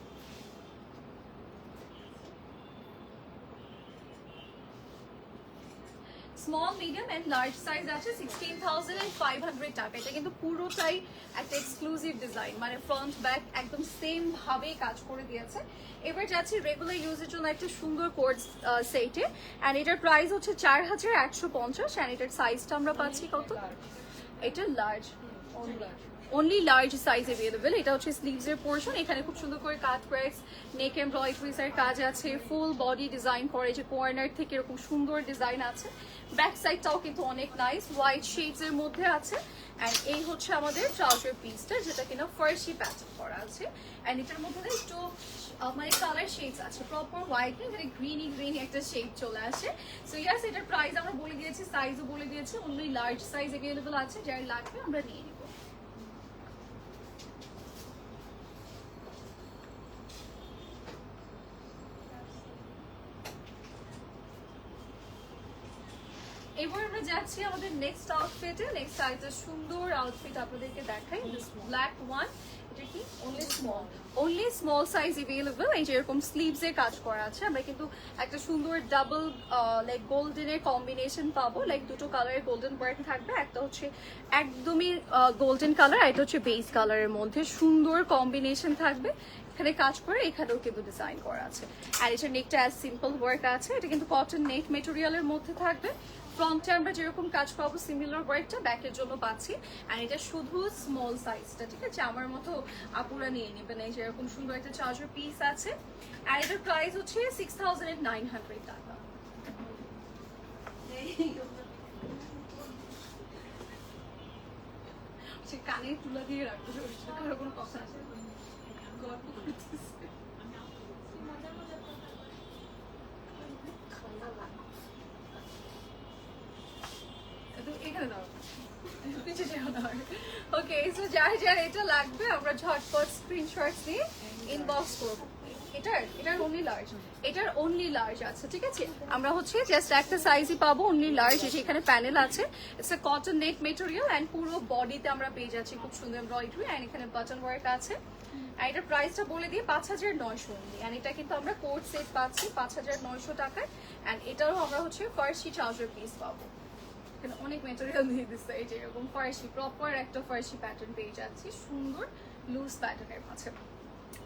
Small, medium and large size আছে 16,500 টাকা। এটা কিন্তু পুরোটাই একটা এক্সক্লুসিভ ডিজাইন, মানে ফ্রন্ট ব্যাক একদম সেম ভাবে কাজ করে দিয়েছে। এবার যাচ্ছি রেগুলার ইউজের জন্য একটা সুন্দর কোট সেটে এন্ড এটার প্রাইস হচ্ছে 4,150 এন্ড এটার সাইজটা আমরা পাচ্ছি কত? এটা large, Only large. Only large size available. এটা হচ্ছে স্লিভস এর পোরশন, এখানে খুব সুন্দর করে কাট ওয়ার্কস, নেক এমব্রয়ডারিজ এর কাজ আছে, ফুল বডি ডিজাইন করে, যে কর্নার থেকে এরকম সুন্দর ডিজাইন আছে। ব্যাক সাইডটাও কিন্তু অনেক নাইস হোয়াইট শেডস এর মধ্যে আছে এন্ড এই হচ্ছে আমাদের ট্রাউজার পিসটা, যেটা কিনা ফার্সি প্যাটার্ন করা আছে এন্ড এটার মধ্যে না একটু মানে কালার শেডস আছে, প্রপার হোয়াইট না, মানে গ্রিনি একটা শেড চলে আসে। সো ইয়াস, এটার প্রাইস আমরা বলে দিয়েছি, সাইজও বলে দিয়েছি, অনলি লার্জ সাইজ अवेलेबल আছে। যার লাগবে আমরা নিয়ে নিব। এবার আমরা যাচ্ছি আমাদের নেক্সট আউটফিটে। নেক্সট একটা সুন্দর আউটফিট আপনাদেরকে দেখাই, দিস ব্ল্যাক ওয়ান। এটা কি অনলি স্মল সাইজ अवेलेबल। এই যে এরকম স্লিভস এ কাজ করা আছে। আমরা কিন্তু একটা সুন্দর ডাবল লাইক গোল্ডেনের কম্বিনেশন পাবো, লাইক দুটো কালারের গোল্ডেন ওয়ার্ক থাকবে, একটা হচ্ছে একদমই গোল্ডেন কালার, আর এটা হচ্ছে বেস কালারের মধ্যে সুন্দর কম্বিনেশন থাকবে। এখানে কাজ করে, এখানেও কিন্তু ডিজাইন করা আছে আর এটা নেকটা অ্যাজ সিম্পল ওয়ার্ক আছে। এটা কিন্তু কটন নেক মেটেরিয়ালের মধ্যে থাকবে। ফ্রন্টে আমরা যেরকম কাজ পাবো সিমিলার ওয়ার্কটা ব্যাকের জন্য পাচ্ছি আর এটা শুধু স্মল সাইজটা, ঠিক আছে? আমার মতো আপুরা নিয়ে নেবেন। এই যেরকম সুন্দর একটা চার্জার পিস আছে আর এটার প্রাইস হচ্ছে 6,900 টাকা। সে কানে তুলা দিয়ে রাখবো, কারো কোনো কথা আছে গল্প করতেছে। এখানে দাও, পিছে যেও না। ওকে, সো যার যার এটা লাগবে আমরা ঝটপট স্ক্রিনশট দিয়ে ইনবক্স করবো। এটার অনলি লার্জ আছে, ঠিক আছে? আমরা হচ্ছে জাস্ট একটা সাইজই পাবো, অনলি লার্জ। এখানে প্যানেল আছে, it's a cotton net material and পুরো বডিতে আমরা পেয়ে যাচ্ছি খুব সুন্দর এমব্রয়ডারি এন্ড এখানে বাটন ওয়ার্ক আছে। আর এটার প্রাইসটা বলে দিয়ে 5,900 অনলি এন্ড এটা কিন্তু আমরা কোট সেট পাচ্ছি 5,900 টাকায় এন্ড এটারও আমরা হচ্ছে ফার্সি ট্রাউজার পিস পাবো। এখানে অনেক মেটেরিয়াল দিয়ে দিচ্ছে, এই যে এরকম ফার্সি প্রপার একটা ফার্সি প্যাটার্ন পেয়ে যাচ্ছি সুন্দর লুজ প্যাটার্নের মাঝে।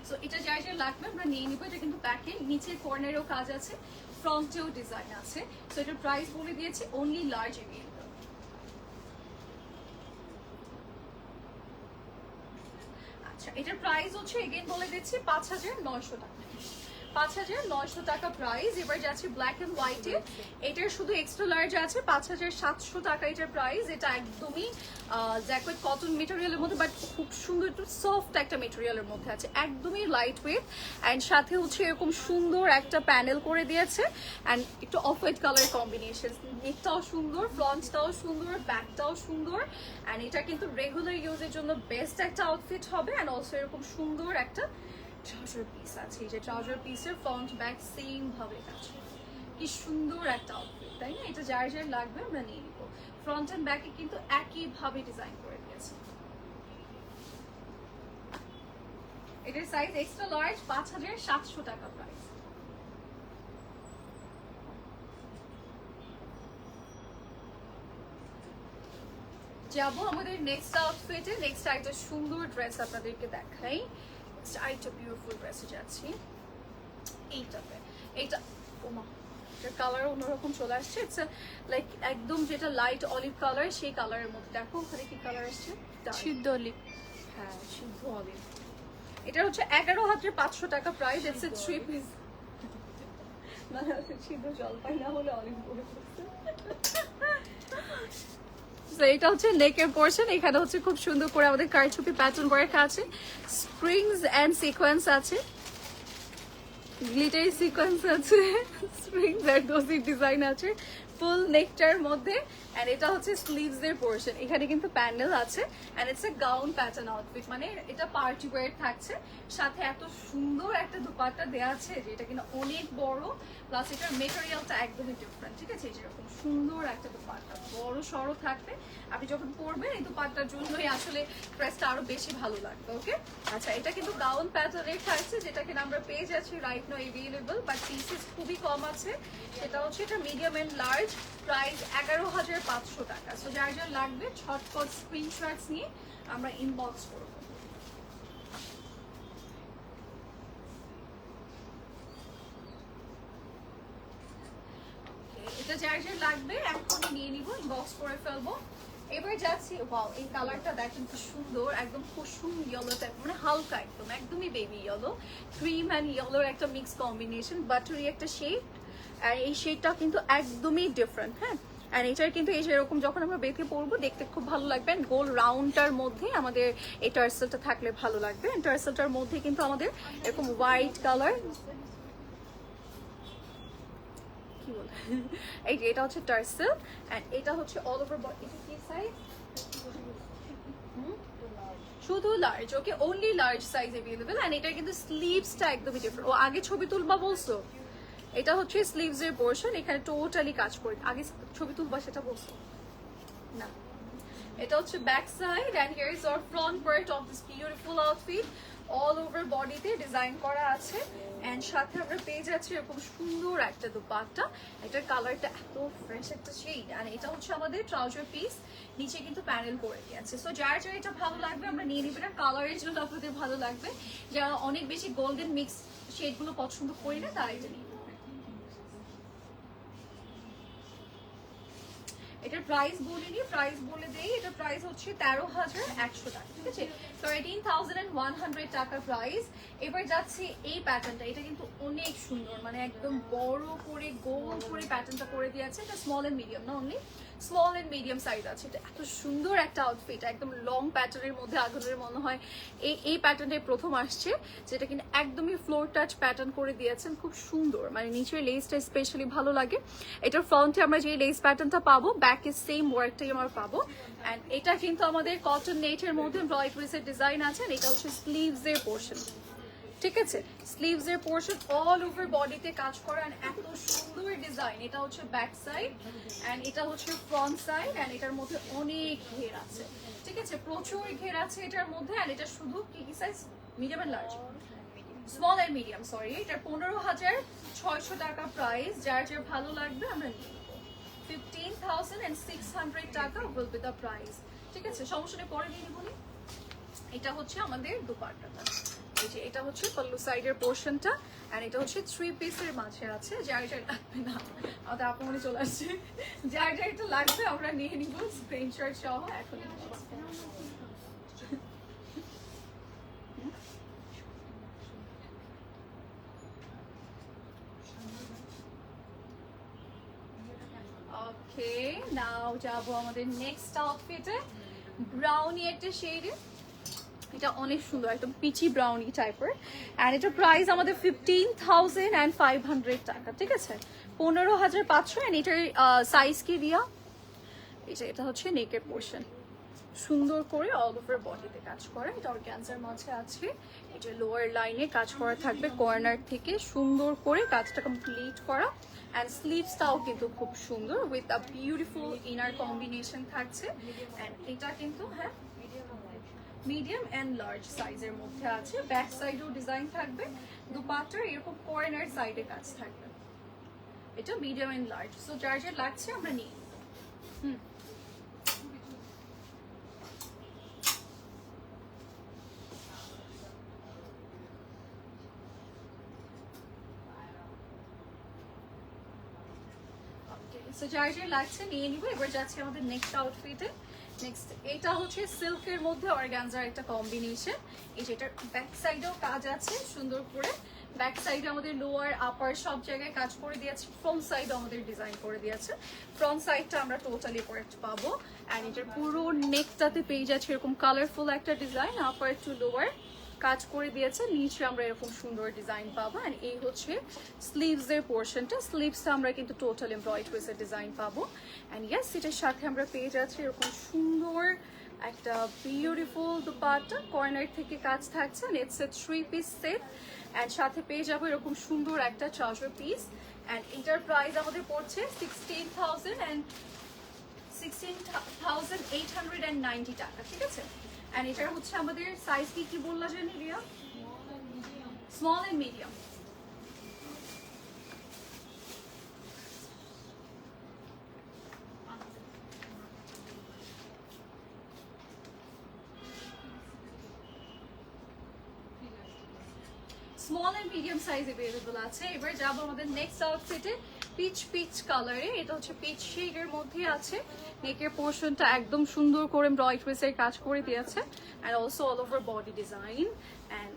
সো এটা যাই যাই লাগবে আমরা নিয়ে নিবো। এটা কিন্তু ব্যাকে নিচের কর্নারেও কাজ আছে, ফ্রন্টেও ডিজাইন আছে। সো এটার প্রাইস বলে দিয়েছি অনলি লার্জ अवेलेबल। আচ্ছা, এটার প্রাইস হচ্ছে এগেইন বলে দিচ্ছি 5,900 টাকা। 5,900 টাকা প্রাইস। এবার যাচ্ছে ব্ল্যাক এন্ড হোয়াইটে, এটার শুধু এক্সট্রা লার্জ আছে 5,700 টাকা এটার প্রাইস। এটা একদমই জ্যাকেট কটন মেটেরিয়ালের মধ্যে, বাট খুব সুন্দর একটু সফট একটা মেটেরিয়ালের মধ্যে আছে, একদমই লাইট ওয়েট অ্যান্ড সাথে হচ্ছে এরকম সুন্দর একটা প্যানেল করে দিয়েছে অ্যান্ড একটু অফ হোয়াইট কালার কম্বিনেশন। নেকটাও সুন্দর, ফ্রন্টটাও সুন্দর, ব্যাকটাও সুন্দর অ্যান্ড এটা কিন্তু রেগুলার ইউজের জন্য বেস্ট একটা আউটফিট হবে অ্যান্ড অলসো এরকম সুন্দর একটা ট্রাউজার পিস আছে। এই যে ট্রাউজার পিসের ফ্রন্ট ব্যাক সেম ভাবে কাজ, কি সুন্দর একটা আউটফিট, তাই না? এটা যার যার লাগবে আমরা নিয়ে নিব। ফ্রন্ট এন্ড ব্যাকে কিন্তু একই ভাবে ডিজাইন করে দিয়েছে। এটার সাইজ এক্সট্রা লার্জ, 5,700 টাকা প্রাইস। যাবো আমাদের নেক্সট আউটফিটে। নেক্সট একটা সুন্দর ড্রেস আপনাদেরকে দেখাই। একটা বিউটিফুল ড্রেসে যাচ্ছি এইটাতে। এইটা ওমা, এটার কালার অন্যরকম চলে আসছে। ইটস লাইক একদম যেটা লাইট অলিভ কালার, সেই কালারের মধ্যে। দেখো ওখানে কি কালার আসছে, সিদ্ধ অলিভ। হ্যাঁ, সিদ্ধ অলিভ। এটা হচ্ছে 11,500 টাকা প্রাইস। It's a 3-piece। মানে সিদ্ধ জলপাই না হলে অলিভ বলে করছে। এটা হচ্ছে নেকের পোর্শন। এখানে হচ্ছে খুব সুন্দর করে আমাদের কারচুপি প্যাটার্ন ওয়ার্ক আছে, স্প্রিংস এন্ড সিকোয়েন্স আছে। গ্লিটারি সিকোয়েন্স আছে, স্প্রিং জারদোসি ডিজাইন আছে ফুল নেকটার মধ্যে। এন্ড এটা হচ্ছে স্লিভস এর পোর্শন, এখানে কিন্তু প্যান্ডেল আছে and it's a gown pattern outfit, মানে এটা পার্টি ওয়্যার থাকছে। সাথে এত সুন্দর একটা দুপাট্টা দেওয়া আছে যেটা কিনা অনেক বড়, প্লাস এটার মেটেরিয়ালটা একদমই ডিফারেন্ট। ঠিক আছে, যেরকম সুন্দর একটা দুপাট্টা বড় সড়ো থাকবে, আপনি যখন পরবেন এই দুপাট্টার জন্যই আসলে ড্রেসটা আরো বেশি ভালো লাগবে। ওকে, আচ্ছা এটা কিন্তু গাউন প্যাটার্নের থাকছে, যেটা কিনা আমরা পেয়ে যাচ্ছি right now available, but pieces খুবই কম আছে। সেটা হচ্ছে এটা মিডিয়াম এন্ড লার্জ, প্রাইস 11,500 টাকা। সো যার যার লাগবে ছটপট স্ক্রিনশটস নিয়ে আমরা ইনবক্স করব। এটা যার যার লাগবে এখনই নিয়ে নিব, ইনবক্স করে ফেলবো। এবার যাচ্ছি, ওয়াও এই কালারটা দেখেন কি সুন্দর, একদম কুসুম ইয়েলো টাইপ, মানে হালকা একদমই বেবি ইয়েলো, ক্রিম অ্যান্ড ইয়েলোর একটা মিক্স কম্বিনেশন, বাটারি একটা শেড। আর এই শেডটা কিন্তু একদমই ডিফারেন্ট। হ্যাঁ, আর এটার কিন্তু এই যে এরকম যখন আমরা বেঁধে পরবো দেখতে খুব ভালো লাগবে। গোল রাউন্ডটার মধ্যে আমাদের এই টার্সেলটা থাকলে ভালো লাগবে। টার্সেলটার মধ্যে কিন্তু আমাদের এরকম হোয়াইট কালার, কি বলে এই যে এটা হচ্ছে টার্সেল এন্ড এটা হচ্ছে অল ওভার বডি। এটা কি সাইজ? শুধু large. Okay, only large size available. And এটা কিন্তু স্লিভসটা একদমই ডিফারেন্ট। ও আগে ছবি তুলবা বলছো, এটা হচ্ছে স্লিভস এর পোরশন, এখানে টোটালি কাজ করে। আগে ছবি তুলবা সেটা বলছো না, এটা হচ্ছে back side and here is our front part of this beautiful outfit. All over বডিতে ডিজাইন করা আছে এন্ড সাথে আমরা পেয়ে যাচ্ছি এরকম সুন্দর একটা দুপাট্টা। এটার কালারটা এত ফ্রেশ একটা শেড। আর এটা হচ্ছে আমাদের ট্রাউজার পিস, নিচে কিন্তু প্যানেল করে দিয়েছে। সো যার যার এটা ভালো লাগবে আমরা নিয়ে নিবেন। কালারের জন্য আপনাদের ভালো লাগবে, যারা অনেক বেশি গোল্ডেন মিক্স শেডগুলো পছন্দ করি না তারা এটা নিয়ে। এটার প্রাইস বলিনি, প্রাইস বলে দেই। এটার প্রাইস হচ্ছে 13,100 টাকা। ঠিক আছে, 13,100 টাকা প্রাইস। এবার যাচ্ছি এই প্যাটার্নটা, এটা কিন্তু অনেক সুন্দর, মানে একদম বড় করে গোল করে প্যাটার্নটা করে দিয়েছে। এটা স্মল এন্ড মিডিয়াম না, only small and medium size আছে। এটা এত সুন্দর একটা আউটফিট, একদম লং প্যাটার্নের মধ্যে আগুনের মনে হয় এই প্যাটার্নটাই প্রথম আসছে, যেটা কিন্তু একদমই ফ্লোর টাচ প্যাটার্ন করে দিয়েছেন, খুব সুন্দর। মানে নিচের লেসটা স্পেশালি ভালো লাগে। এটার ফ্রন্টে আমরা যে লেস প্যাটার্নটা পাবো, ব্যাকে সেম ওয়ার্কটাই আমরা পাবো। অ্যান্ড এটা কিন্তু আমাদের কটন নেটের মধ্যে এমব্রয়ডারিজের ডিজাইন আছে। এটা হচ্ছে স্লিভস এর পোর্শন। ঠিক আছে, স্লিভস এর পোর্শন অল ওভার বডিতে কাজ করা এন্ড এত সুন্দর ডিজাইন। এটা হচ্ছে ব্যাক সাইড এন্ড এটা হচ্ছে ফ্রন্ট সাইড এন্ড এটার মধ্যে অনেক ঘের আছে। ঠিক আছে, প্রচুর ঘের আছে এটার মধ্যে। এন্ড এটা শুধু কি কি size? Medium and large, small and medium, sorry. এটা 15,600 টাকা প্রাইস। যার যার ভালো লাগবে আমরা নিয়ে নেব। 15,600 টাকা উইল বি দ্য প্রাইস। ঠিক আছে, সমস্যা নেই, পরে নিয়ে নিবনি। এটা হচ্ছে আমাদের দুপাট্টাটা, এই যে এটা হচ্ছে পল্লু সাইডের পোর্শনটা এন্ড এটা হচ্ছে 3 পিসের মাঝে আছে। যার যার লাগবে না, আমাদের আপনি চলে আসছে, যার যার এটা লাগবে আমরা নিয়ে নিব স্ক্রিনশট সহ এখন। ওকে, নাও যাবো আমাদের নেক্সট আউটফিটে। ব্রাউনি একটা শেডে, এটা অনেক সুন্দর, একদম পিচি ব্রাউনি টাইপের। অ্যান্ড এটার প্রাইস আমাদের 15,500 টাকা। ঠিক আছে, 15,500। অ্যান্ড এটার সাইজ কি রিয়া? এই যে এটা হচ্ছে নেকের পোর্শন, সুন্দর করে অল ওভার বডিতে কাজ করা। এটা অর্গানজার মাঝে আছে, এটা লোয়ার লাইনে কাজ করা থাকবে, কর্নার থেকে সুন্দর করে কাজটা কমপ্লিট করা। অ্যান্ড স্লিভসটাও কিন্তু খুব সুন্দর with a beautiful inner combination থাকছে। অ্যান্ড এটা কিন্তু হ্যাঁ মিডিয়াম এন্ড লার্জ সাইজের মধ্যে আছে। ব্যাক সাইডেও ডিজাইন থাকবে, দুপাট্টার এরকম কর্নার সাইডে কাজ থাকবে। এটা মিডিয়াম এন্ড লার্জ। সো যার যার লাগছে আমরা নিই। সো যার যার লাগছে নিয়ে নিব। এবার যাচ্ছে আমাদের নেক্সট আউটফিটে। নেক্সট এটা হচ্ছে সিল্কের মধ্যে অর্গানজার একটা কম্বিনেশন। এই যে এটার ব্যাক সাইডেও কাজ আছে সুন্দর করে। ব্যাক সাইডে আমাদের লোয়ার আপার সব জায়গায় কাজ করে দিয়েছে। ফ্রন্ট সাইডে আমাদের ডিজাইন করে দিয়েছে। ফ্রন্ট সাইডটা আমরা টোটালি করেক্ট পাবো। অ্যান্ড এটার পুরো নেকটাতে পেয়ে যাচ্ছে এরকম কালারফুল একটা ডিজাইন, আপার টু লোয়ার। কাজ করে দিয়েছে, নিচে আমরা এরকম সুন্দর ডিজাইন পাবো। অ্যান্ড এই হচ্ছে স্লিভস এর পোর্শনটা, স্লিভসটা আমরা কিন্তু টোটাল এমব্রয়ডারিজ এর ডিজাইন পাবো। অ্যান্ড ইয়েস, এটার সাথে আমরা পেয়ে যাচ্ছি এরকম সুন্দর একটা বিউটিফুল দুপাট্টা, কর্নার থেকে কাজ থাকছে। It's a 3 piece set. And সাথে পেয়ে যাবো এরকম সুন্দর একটা ট্রাউজার পিস। অ্যান্ড এটার প্রাইস আমাদের পড়ছে 16,890 টাকা, ঠিক আছে। অ্যান্ড এটার হচ্ছে আমাদের সাইজ কি বললা জানি Riya? Small and medium. Small and medium size available আছে। এবার যাব আমাদের নেক্সট আউটফিটে, পিচ কালারে। এটা হচ্ছে পিচ শেডের মধ্যে আছে। নেকের পোর্শনটা একদম সুন্দর করে এমব্রয়ডারিজের কাজ করে দিয়েছে। And also all over body design. And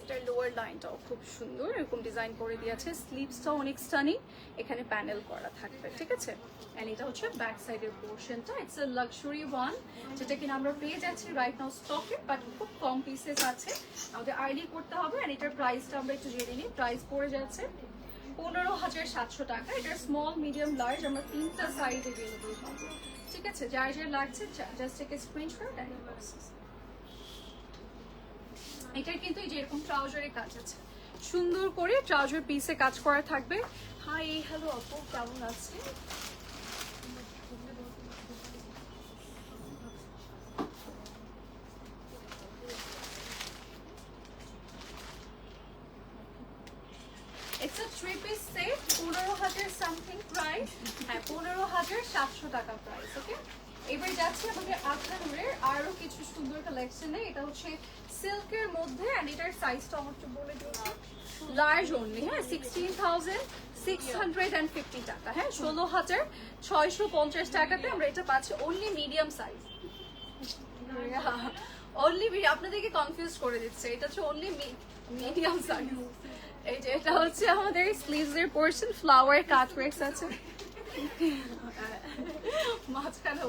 এটার লোয়ার লাইনটাও খুব সুন্দর এরকম ডিজাইন করে দিয়েছে। স্লিভসটাও অনেক স্টানিং, এখানে প্যানেল করা থাকবে, ঠিক আছে। অ্যান্ড এটা হচ্ছে ব্যাক সাইডের পোর্শনটা। ইটস এ লাক্সারি ওয়ান, যেটা কিনা আমরা পেয়ে যাচ্ছি রাইট নাও স্টকে, বাট খুব কম পিসেস আছে, আমাদের আর্লি করতে হবে। অ্যান্ড এটার প্রাইসটা আমরা একটু জেনে নিই। প্রাইস পড়ে যাচ্ছে 15,700 টাকা। এটার স্মল মিডিয়াম লার্জ আমরা 3টা সাইজ अवेलेबल পাবো, ঠিক আছে। যার লাগছে just take a screenshot and inbox. এটার কিন্তু এই যে এরকম ট্রাউজারে কাজ আছে, সুন্দর করে ট্রাউজার পিসে কাজ করা থাকবে। হাই, হ্যালো আপু, কেমন আছে? It's a 3-piece set, 15,000 something price, হ্যাঁ 15,700 টাকা প্রাইস, ওকে। এবার যাচ্ছি আমাদের আফটারনুনের আরো কিছু সুন্দর কালেকশনে। এটা হচ্ছে সিল্কের মধ্যে, এন্ড এটার সাইজটা আমার একটু বলে দিও। লার্জ অনলি, হ্যাঁ 16,650 টাকা, হ্যাঁ 16,650 টাকাতে আমরা এটা পাচ্ছি। অনলি মিডিয়াম সাইজ, অনলি আপনাদেরকে কনফিউজ করে দিচ্ছে। এটা হচ্ছে অনলি মিডিয়াম সাইজ। এই যে এটা হচ্ছে আমাদের স্লিভস এর পোর্শন, ফ্লাওয়ার কাট ওয়ার্কস আছে মাঝখানে,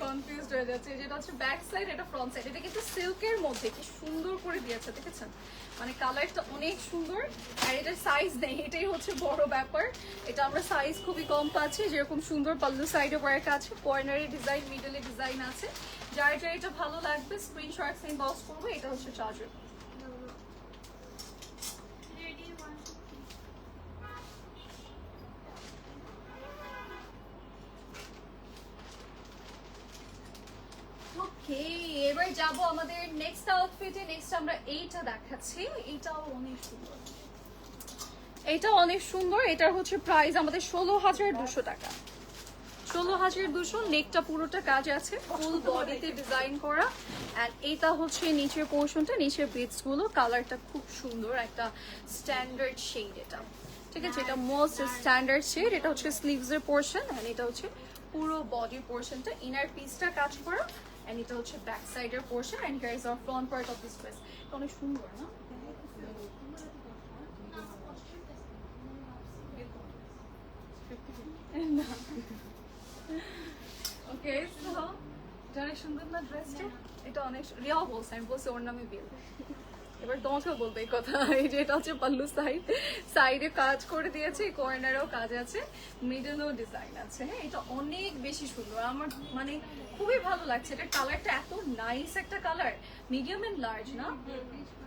কনফিউজড হয়ে যাচ্ছে। যেটা হচ্ছে ব্যাক সাইড, এটা ফ্রন্ট সাইড। এটা কিন্তু সিল্কের মধ্যে কি সুন্দর করে দিয়েছে, দেখেছেন? মানে কালারটা অনেক সুন্দর। আর এটার সাইজ নেই, এটাই হচ্ছে বড় ব্যাপার। এটা আমরা সাইজ খুবই কম পাচ্ছি। যেরকম সুন্দর পাল্লু সাইডে ওয়ার্ক আছে, কর্নারে ডিজাইন, মিডলে ডিজাইন আছে। যার এটা ভালো লাগবে স্ক্রিনশট ইনবক্স করবো। এটা হচ্ছে চার্জার। এবার যাবো আমাদের নেক্সট আউটফিটে। নেক্সট আমরা এইটা দেখাচ্ছি, এইটাও অনেক সুন্দর। এটা অনেক সুন্দর। এটার হচ্ছে প্রাইস আমাদের 16,200 টাকা, 16,200। নেকটা পুরোটা কাজ আছে, ফুল বডিতে ডিজাইন করা। অ্যান্ড এটা হচ্ছে নিচের পোর্শনটা, নিচের বিটস গুলো। কালারটা খুব সুন্দর, একটা স্ট্যান্ডার্ড শেড এটা, ঠিক আছে। এটা মোস্ট স্ট্যান্ডার্ড শেড। এটা হচ্ছে স্লিভস এর পোর্শন, অ্যান্ড এটা হচ্ছে পুরো বডি পোর্শনটা, ইনার পিসটা কাজ করা। And এটা হচ্ছে ব্যাক সাইডের portion, and here is our front part of this dress. এটা অনেক সুন্দর না? ওকে, সো এটা অনেক সুন্দর না ড্রেসটা? এটা অনেক রিয়াও বলছে, আমি বলছি ওর নামে বিল। এবার তোমাকেও বলবে এই কথা। এই যে এটা হচ্ছে পাল্লু সাইড, সাইডে কাজ করে দিয়েছে, কর্নারেও কাজ আছে, মিডলেও ডিজাইন আছে। হ্যাঁ, এটা অনেক বেশি সুন্দর, আমার মানে খুবই ভালো লাগছে। এটার কালারটা এত নাইস একটা কালার, মিডিয়াম এন্ড লার্জ না?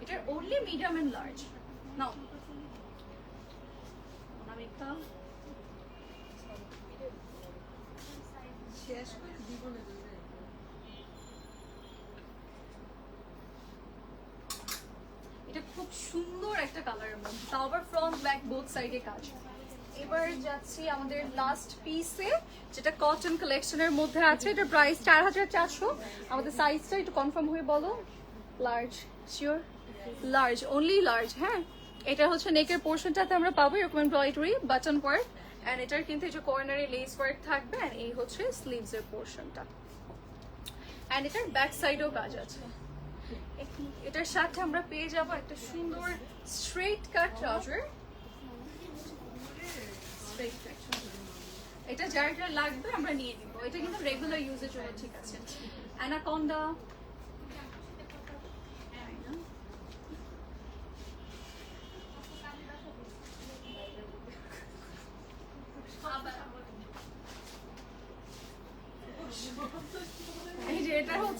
এটার অনলি মিডিয়াম এন্ড লার্জ নাও। অনামিকা শেষ করে দিব না। এটা খুব সুন্দর একটা কালারের মধ্যে, তাও আবার ফ্রন্ট ব্যাক বোথ সাইডে কাজ। এবার যাচ্ছি আমাদের লাস্ট পিসে, যেটা কটন কালেকশনের মধ্যে আছে। এটা প্রাইস 4,400। আমাদের সাইজটা একটু কনফার্ম হয়ে বলো। Large, sure? Large, only large, হ্যাঁ। এটা হচ্ছে নেকের পোর্শনটাতে আমরা পাবো এরকম এমব্রয়ডারি, বাটন ওয়ার্ক। অ্যান্ড এটার কিন্তু এই যে কর্নারে লেস ওয়ার্ক থাকবে। অ্যান্ড এই হচ্ছে স্লিভস এর পোর্শনটা। অ্যান্ড এটার ব্যাক সাইডেও কাজ আছে। এটার সাথে আমরা পেয়ে যাব একটা সুন্দর স্ট্রেট কাট ট্রাউজার। এটা যার যার লাগবে আমরা নিয়ে নিব। এটা কিন্তু রেগুলার ইউজের জন্য ঠিক আছে। অ্যানাকন্ডা,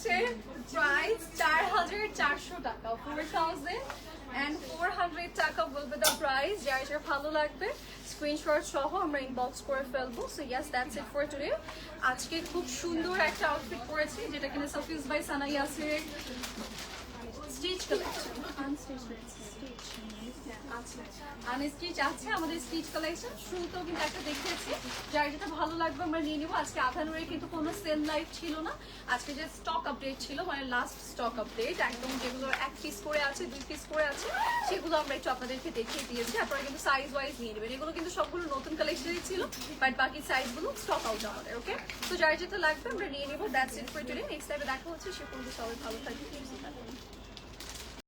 হচ্ছে প্রাইস 4400 টাকা, 4400 টাকা বলবে দ্য প্রাইস। যার যার ভালো লাগবে স্ক্রিনশট সহ আমরা ইনবক্স করে ফেলবো। So yes, that's it for today. আজকে খুব সুন্দর একটা আউটফিট পরেছি, যেটা কিনা সাফিউজ বাই সানা ইয়াসিরের স্টিচ কালেকশন। আনস্টিচ আছে আমাদের স্টিচ কালেকশন, শুরুতেও কিন্তু একটা দেখিয়েছি। যার যেটা ভালো লাগবে আমরা নিয়ে নিবো। আজকে আধানুরে কিন্তু কোনো সেল লাইভ ছিল না, আজকে যে স্টক আপডেট ছিল, মানে লাস্ট স্টক আপডেট, একদম যেগুলো 1 পিস করে আছে 2 পিস করে আছে সেগুলো আমরা একটু আপনাদেরকে দেখিয়ে দিয়েছি। আপনারা কিন্তু সাইজ ওয়াইজ নিয়ে নেবেন। এগুলো কিন্তু সবগুলো নতুন কালেকশনই ছিল, বাট বাকি সাইজগুলো স্টক আউট আমাদের। ওকে, তো যার যেটা লাগবে আমরা নিয়ে নেবো। That's it for today. Next টাইমে দেখা হচ্ছে, সে পর্যন্ত সবাই ভালো থাকবে।